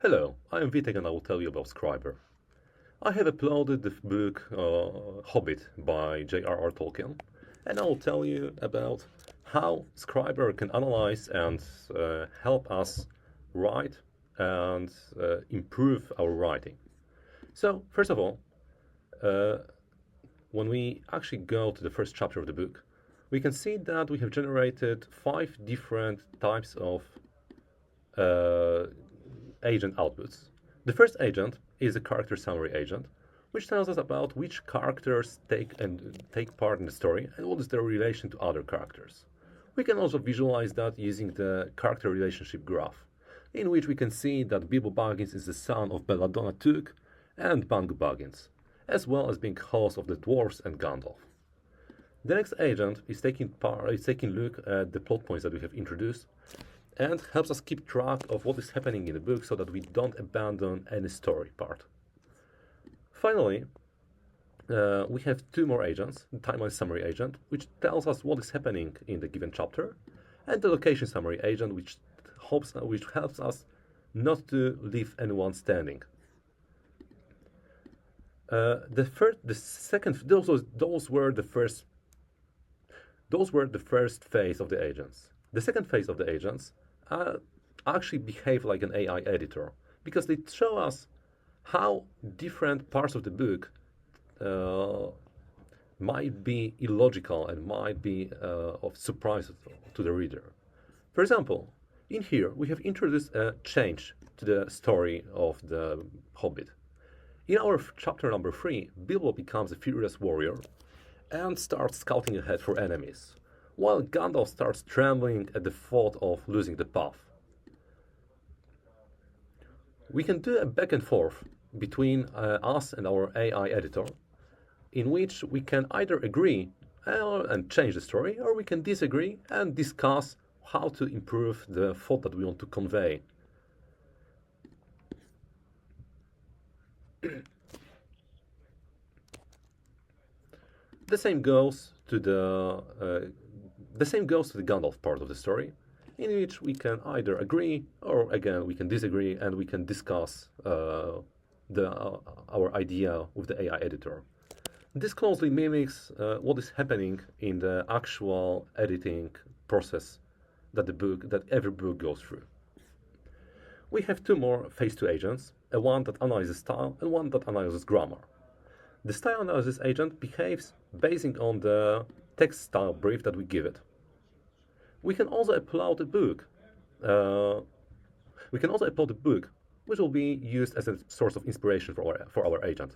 Hello, I am Vitek and I will tell you about Scriber. I have uploaded the book Hobbit by J.R.R. Tolkien, and I will tell you about how Scriber can analyze and help us write and improve our writing. So, first of all, uh, when we actually go to the first chapter of the book, we can see that we have generated 5 different types of uh, agent outputs. The first agent is a character summary agent, which tells us about which characters take part in the story and what is their relation to other characters. We can also visualize that using the character relationship graph, in which we can see that Bilbo Baggins is the son of Belladonna Took and Bangu Baggins, as well as being host of the dwarves and Gandalf. The next agent is taking a look at the plot points that we have introduced and helps us keep track of what is happening in the book so that we don't abandon any story part. Finally, we have 2 more agents, the timeline summary agent, which tells us what is happening in the given chapter, and the location summary agent, which helps us not to leave anyone standing. Those were the first phase of the agents. The second phase of the agents actually behave like an AI editor because they show us how different parts of the book might be illogical and might be of surprise to the reader. For example, in here we have introduced a change to the story of the Hobbit. In our chapter number 3, Bilbo becomes a furious warrior and starts scouting ahead for enemies, while Gandalf starts trembling at the thought of losing the path. We can do a back and forth between us and our AI editor, in which we can either agree and change the story, or we can disagree and discuss how to improve the thought that we want to convey. The same goes to the Gandalf part of the story, in which we can either agree or again we can disagree and we can discuss our idea with the AI editor. This closely mimics what is happening in the actual editing process that every book goes through. We have 2 more phase 2 agents, one that analyzes style and one that analyzes grammar. The style analysis agent behaves basing on the text style brief that we give it. We can also upload a book. Which will be used as a source of inspiration for our agent.